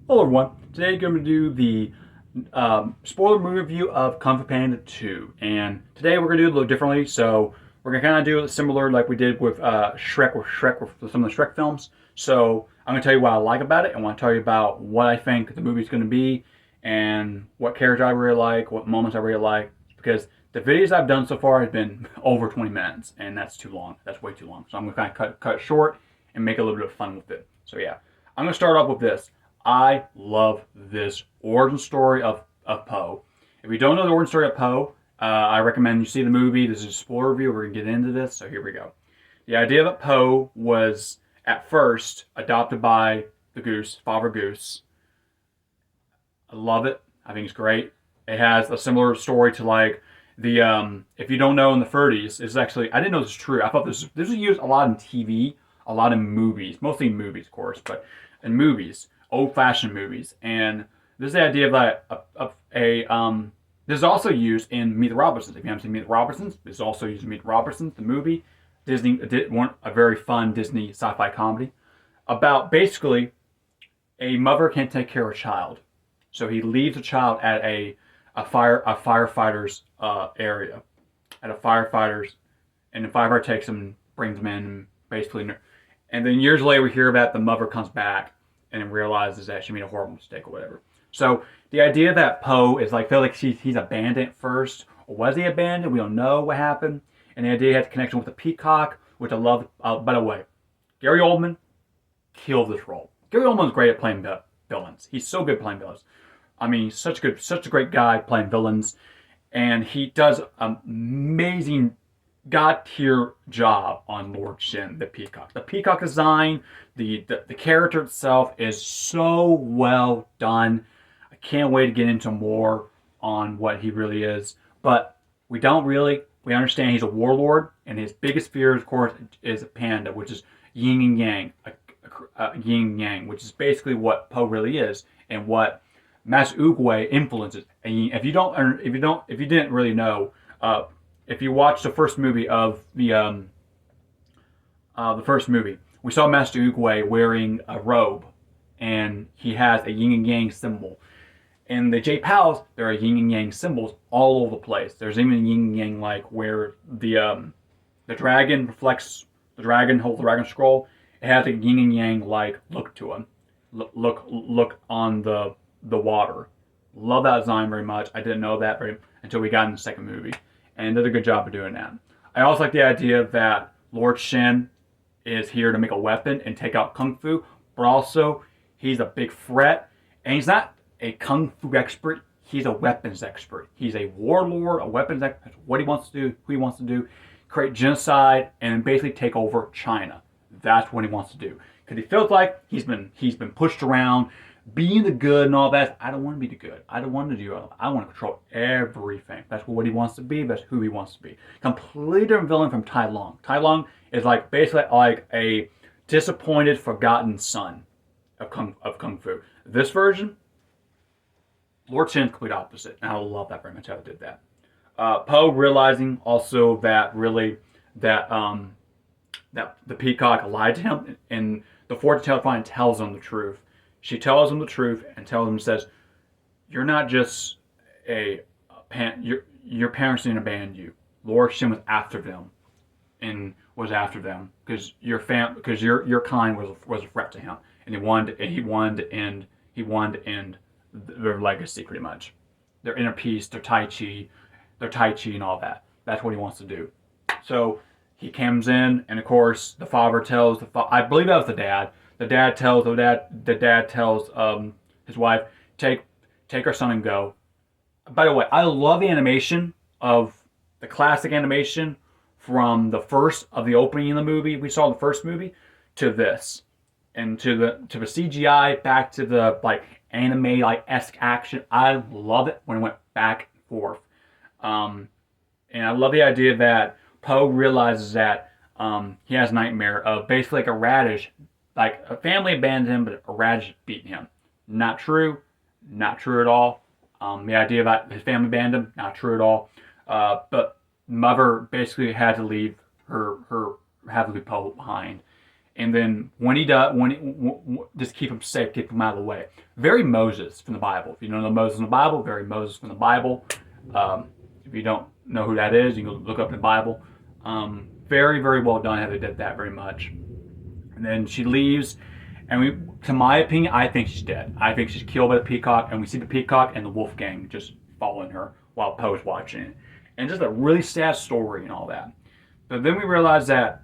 Hello everyone. Today I'm going to do the spoiler movie review of Kung Fu Panda 2. And today we're going to do it a little differently. So we're going to kind of do it similar like we did with Shrek with some of the Shrek films. So I'm going to tell you what I like about it. I want to tell you about what I think the movie's going to be and what characters I really like, what moments I really like. Because the videos I've done so far have been over 20 minutes, and that's too long. That's way too long. So I'm going to kind of cut it short and make a little bit of fun with it. So yeah, I'm going to start off with this. I love this origin story of Poe. If you don't know the origin story of Poe, I recommend you see the movie. This is a spoiler review. We're going to get into this, so here we go. The idea that Poe was, at first, adopted by the Goose, Father Goose. I love it. I think it's great. It has a similar story to like if you don't know in the 30s, it's actually, I didn't know this was true. I thought this was used a lot in TV, a lot in movies, mostly in movies, of course, but in movies, old-fashioned movies. And this is the idea of like this is also used in Meet the Robinsons. If you haven't seen Meet the Robinsons, this is also used in Meet the Robinsons, the movie. Disney did one a very fun Disney sci-fi comedy about basically a mother can't take care of a child, so he leaves a child at a firefighter's area, at a firefighter's, and the firefighter takes him and brings him in, basically. And then years later, we hear about the mother comes back and realizes that she made a horrible mistake or whatever. So the idea that Poe is like, feel like he's abandoned at first, or was he abandoned? We don't know what happened. And the idea he has a connection with the peacock, which I love. By the way, Gary Oldman killed this role. Gary Oldman's great at playing villains. He's so good at playing villains. I mean, such a great guy playing villains, and he does an amazing god tier job on Lord Shin, the peacock. The peacock design, the character itself is so well done. I can't wait to get into more on what he really is. But we don't really. We understand he's a warlord, and his biggest fear, of course, is a panda, which is yin and yang, yin and yang, which is basically what Poe really is, and what Master Oogway influences. And if you didn't really know, if you watch the first movie of the first movie, we saw Master Oogway wearing a robe, and he has a yin and yang symbol. In the J Pals, there are yin and yang symbols all over the place. There's even yin and yang, like where the dragon reflects the dragon, holds the dragon scroll. It has a yin and yang like look to him. Look on the water. Love that design very much. I didn't know that until we got in the second movie, and did a good job of doing that. I also like the idea that Lord Shin is here to make a weapon and take out Kung Fu, but also he's a big threat, and he's not a Kung Fu expert. He's a weapons expert. He's a warlord, a weapons expert. That's what he wants to do, who he wants to do, create genocide, and basically take over China. That's what he wants to do. Because he feels like he's been pushed around, being the good and all that. I don't want to be the good. I don't want to do it. I want to control everything. That's what he wants to be. That's who he wants to be. Completely different villain from Tai Lung. Tai Lung is like basically like a disappointed, forgotten son of Kung Fu. This version, Lord Shin's complete opposite, and I love that very much how they did that. Poe realizing also that really that the peacock lied to him, and the fortune teller finally tells him the truth. She tells him the truth and tells him, says, "You're not just your parents didn't abandon you. Lord Shin was after them, and was after them because your kind was a threat to him, and he wanted to end their legacy pretty much, their inner peace, their tai chi, and all that. That's what he wants to do." So he comes in, and of course the father tells I believe that was the dad. The dad tells his wife, take our son and go. By the way, I love the animation of the classic animation from the first of the opening in the movie we saw in the first movie to this, and to the CGI back to the like anime like esque action. I love it when it went back and forth, and I love the idea that Poe realizes that he has a nightmare of basically like a radish, like a family abandoned him, but a radish beating him. Not true, not true at all. The idea about his family abandoned him, not true at all. But mother basically had to leave Poe behind, And then when he does, just keep him safe, keep him out of the way. Very Moses from the Bible. If you don't know Moses from the Bible, very Moses from the Bible. If you don't know who that is, you can look up in the Bible. Very, very well done how they did that very much. And then she leaves, and to my opinion, I think she's dead. I think she's killed by the peacock, and we see the peacock and the wolf gang just following her while Poe's watching it. And just a really sad story and all that. But then we realize that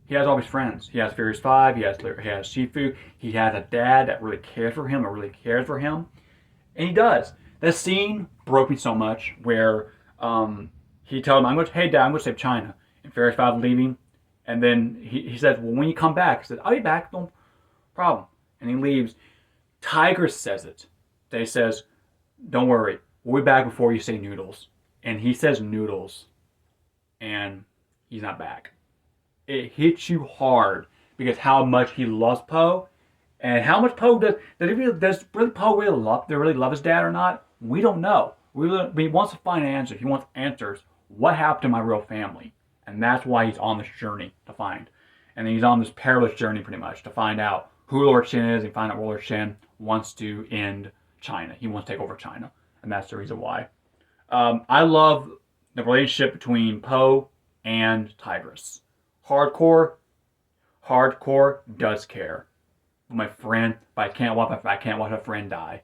he has all his friends. He has Furious 5, he has Shifu, he has a dad that really cares for him, and he does. That scene broke me so much where he told him, hey Dad, I'm going to save China. And Furious 5 leaving, and then he says, well, when you come back, he says, I'll be back, no problem. And he leaves. Tigress says it. They says, don't worry, we'll be back before you say noodles. And he says noodles, and he's not back. It hits you hard because how much he loves Poe, and how much Poe does Poe really love his dad or not? We don't know. He wants to find answers. He wants answers. What happened to my real family? And that's why he's on this journey to find. And then he's on this perilous journey pretty much to find out who Lord Shen is and find out Lord Shen wants to end China. He wants to take over China. And that's the reason why. I love the relationship between Poe and Tigress. Hardcore does care. My friend, but I can't watch a friend die.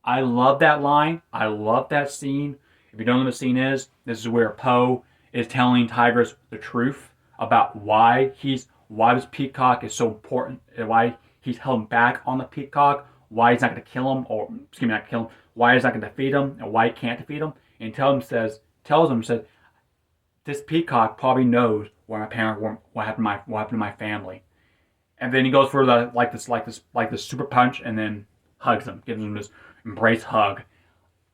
I love that line. I love that scene. If you don't know what the scene is, this is where Poe is telling Tigress the truth about why this peacock is so important, and why he's held back on the peacock, why he's not going to kill him, why he's not going to defeat him, and why he can't defeat him. And tells him, this peacock probably knows what happened to my family. And then he goes for this super punch, and then hugs him, gives him this embrace hug.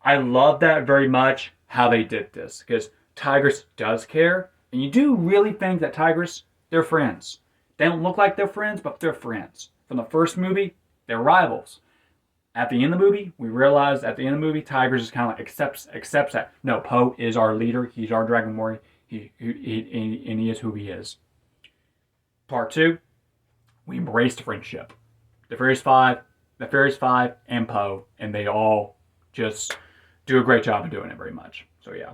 I love that very much how they did this, because Tigress does care, and you do really think that Tigress, they're friends. They don't look like they're friends, but they're friends. From the first movie, they're rivals. At the end of the movie, we realize Tigress just kind of like accepts that. No, Poe is our leader. He's our Dragon Warrior. He is who he is. Part 2, we embrace the friendship. The Furious Five, and Poe, and they all just do a great job of doing it very much. So yeah.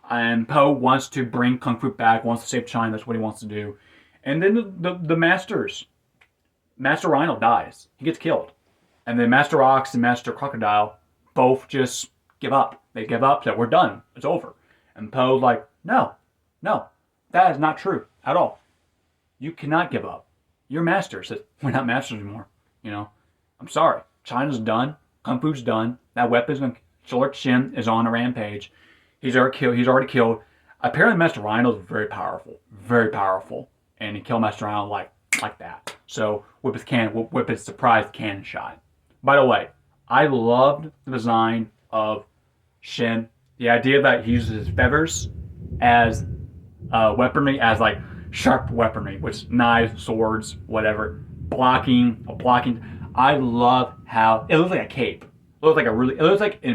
And Poe wants to bring Kung Fu back, wants to save China, that's what he wants to do. And then the Masters, Master Rhino dies. He gets killed. And then Master Ox and Master Crocodile both just give up. They give up, that we're done, it's over. And Poe's like, no, that is not true at all. You cannot give up. You're masters. We're not masters anymore. I'm sorry. China's done. Kung Fu's done. That weapon's going to... Lord Shen is on a rampage. He's already killed. Apparently Master Rhino is very powerful. Very powerful. And he killed Master Rhino like that. So whip his surprise cannon shot. By the way, I loved the design of Shen. The idea that he uses his feathers as weaponry, as like sharp weaponry, which knives, swords, whatever, blocking. I love how it looks like a cape. It looks like an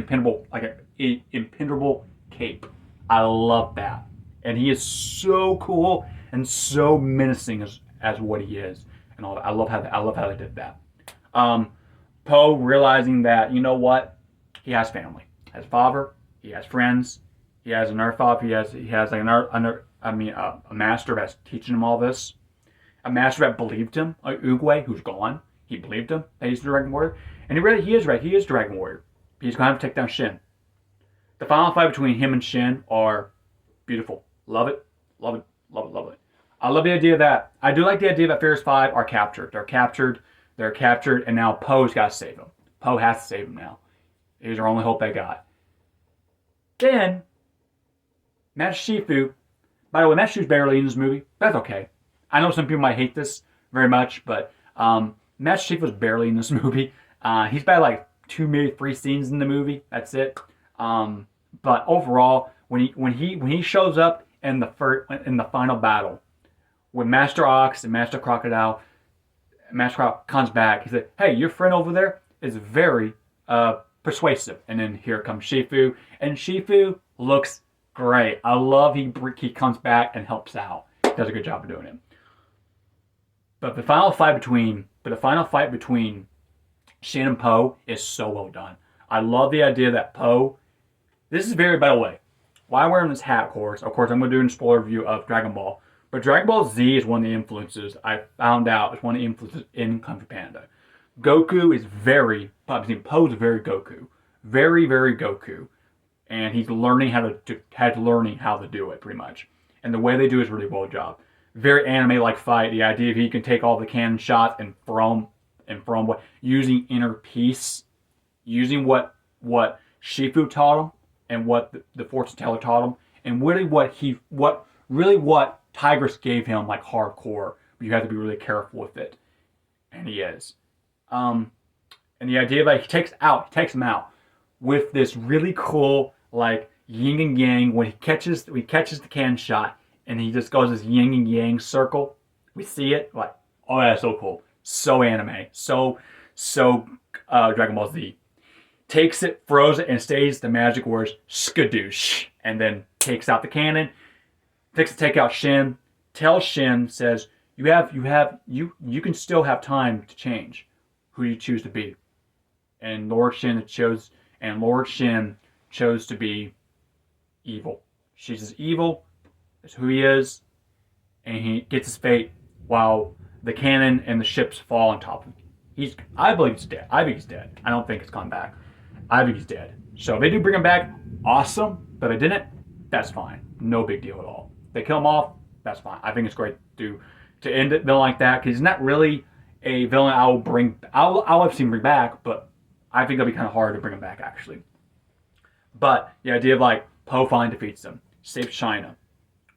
impenetrable cape. I love that, and he is so cool and so menacing as what he is, and all that. I love how they did that. Poe realizing that, you know what, he has family, has father, he has friends, he has another father, he has like a master that's teaching him all this, a master that believed him, like Oogway, who's gone. He believed him that he's the Dragon Warrior, and he is right. He is Dragon Warrior. He's going to have to take down Shen. The final fight between him and Shen are beautiful. Love it. I love the idea that Furious 5 are captured. They're captured, and now Poe's got to save them. Poe has to save them now. He's their only hope they got. Then, Master Shifu. By the way, Master Shifu's barely in this movie. That's okay. I know some people might hate this very much, but Master Chief was barely in this movie. He's got like 2, maybe 3 scenes in the movie. That's it. But overall, when he shows up in the final battle with Master Ox and Master Crocodile, Master Crocodile comes back. He said, "Hey, your friend over there is very persuasive." And then here comes Shifu, and Shifu looks great. I love he comes back and helps out. Does a good job of doing it. But the final fight between Shin and Po is so well done. I love the idea that Po. This is very, by the way, why I'm wearing this hat, of course. Of course, I'm going to do a spoiler review of Dragon Ball. But Dragon Ball Z is one of the influences I found out is one of the influences in Kung Fu Panda. Goku is very, Po is very Goku. Very, very Goku. And he's learning how to do it, pretty much. And the way they do it is really well job. Very anime-like fight. The idea of he can take all the cannon shots and throw them what using inner peace, using what Shifu taught him and what the fortune teller taught him, and really what Tigress gave him, like hardcore. But you have to be really careful with it, and he is. And the idea that he takes him out with this really cool like yin and yang when he catches the cannon shot, and he just goes this yin and yang circle. We see it like, oh, that's so cool, so anime, so Dragon Ball Z. Takes it, throws it, and stays the magic words skadoosh, and then takes out the cannon. Take out Shin. Tells Shin, says, you can still have time to change who you choose to be. And Lord Shin chose to be evil. She's just evil. That's who he is, and he gets his fate while the cannon and the ships fall on top of him. I believe he's dead. I think he's dead. I don't think it's coming back. I think he's dead. So if they do bring him back, awesome. But if they didn't, that's fine. No big deal at all. If they kill him off, that's fine. I think it's great to end it villain like that, because he's not really a villain I'll have seen bring back, but I think it'll be kind of hard to bring him back actually. But the idea of like Po finally defeats him, saves China,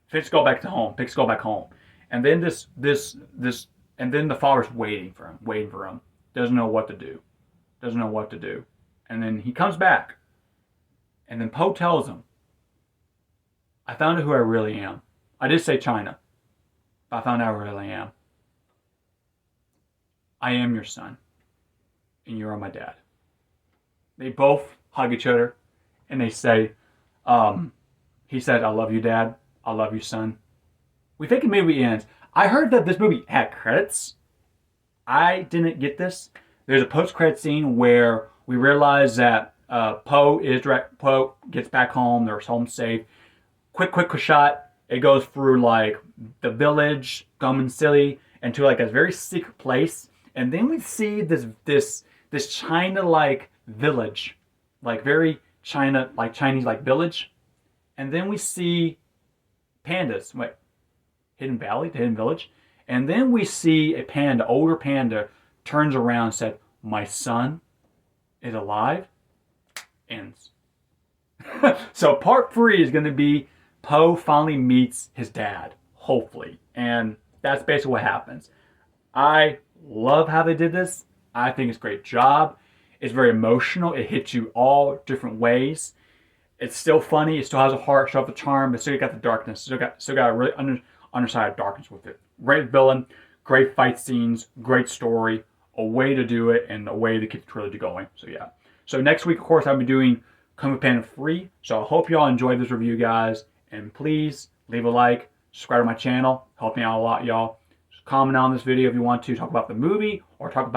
picks Skull back home, and then and then the father's waiting for him, doesn't know what to do, and then he comes back, and then Po tells him, I found out who I really am. I did say China, but I found out who I really am. I am your son, and you are my dad. They both hug each other, and they say, he said, I love you, Dad. I love you, son. We think the movie ends. I heard that this movie had credits. I didn't get this. There's a post-credit scene where we realize that Po gets back home. They're home safe. Quick shot. It goes through like the village, Gum Silly, into like a very secret place, and then we see this China-like village, like very Chinese-like village, and then we see pandas. Wait, Hidden Village, and then we see a panda, older panda, turns around and said, "My son is alive." Ends. So part 3 is going to be Po finally meets his dad, hopefully, and that's basically what happens. I love how they did this. I think it's a great job. It's very emotional. It hits you all different ways. It's still funny. It still has a heart, still has the charm, but still got the darkness. Still got a really underside of darkness with it. Great villain, great fight scenes, great story, a way to do it, and a way to keep the trilogy going. So yeah. So next week, of course, I'll be doing Kung Fu Panda 3. So I hope y'all enjoyed this review, guys. And please leave a like, subscribe to my channel. Help me out a lot, y'all. Just comment on this video if you want to talk about the movie or talk about